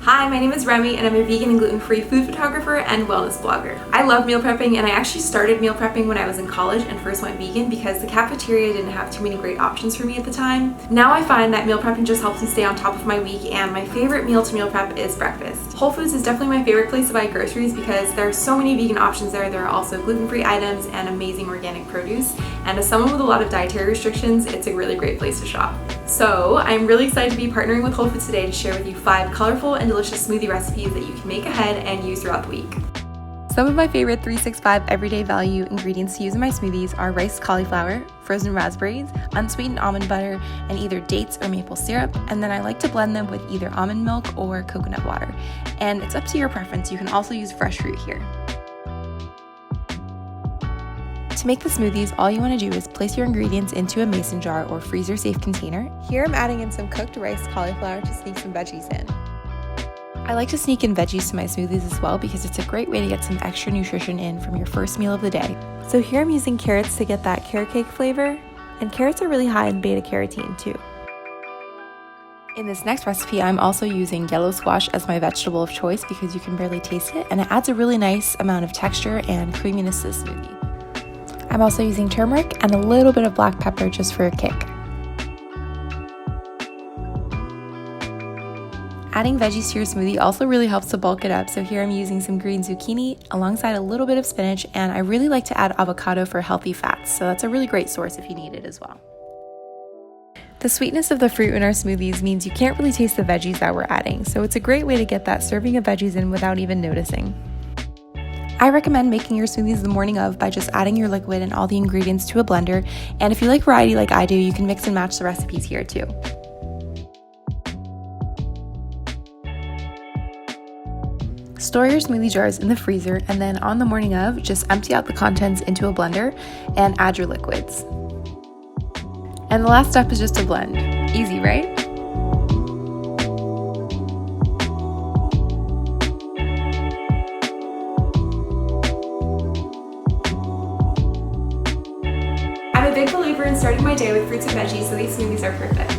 Hi, my name is Remy and I'm a vegan and gluten-free food photographer and wellness blogger. I love meal prepping and I actually started meal prepping when I was in college and first went vegan because the cafeteria didn't have too many great options for me at the time. Now I find that meal prepping just helps me stay on top of my week, and my favorite meal to meal prep is breakfast. Whole Foods is definitely my favorite place to buy groceries because there are so many vegan options there. There are also gluten-free items and amazing organic produce, and as someone with a lot of dietary restrictions, it's a really great place to shop. So I'm really excited to be partnering with Whole Foods today to share with you 5 colorful and delicious smoothie recipes that you can make ahead and use throughout the week. Some of my favorite 365 everyday value ingredients to use in my smoothies are riced cauliflower, frozen raspberries, unsweetened almond butter, and either dates or maple syrup, and then I like to blend them with either almond milk or coconut water. And it's up to your preference. You can also use fresh fruit here. To make the smoothies, all you want to do is place your ingredients into a mason jar or freezer-safe container. Here I'm adding in some cooked riced cauliflower to sneak some veggies in. I like to sneak in veggies to my smoothies as well because it's a great way to get some extra nutrition in from your first meal of the day. So here I'm using carrots to get that carrot cake flavor, and carrots are really high in beta carotene too. In this next recipe, I'm also using yellow squash as my vegetable of choice because you can barely taste it and it adds a really nice amount of texture and creaminess to the smoothie. I'm also using turmeric and a little bit of black pepper just for a kick. Adding veggies to your smoothie also really helps to bulk it up, so here I'm using some green zucchini alongside a little bit of spinach, and I really like to add avocado for healthy fats, so that's a really great source if you need it as well. The sweetness of the fruit in our smoothies means you can't really taste the veggies that we're adding, so it's a great way to get that serving of veggies in without even noticing. I recommend making your smoothies the morning of by just adding your liquid and all the ingredients to a blender, and if you like variety like I do, you can mix and match the recipes here too. Store your smoothie jars in the freezer, and then on the morning of, just empty out the contents into a blender and add your liquids. And the last step is just to blend. Easy, right? I'm a big believer in starting my day with fruits and veggies, so these smoothies are perfect.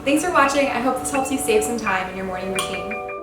Thanks for watching. I hope this helps you save some time in your morning routine.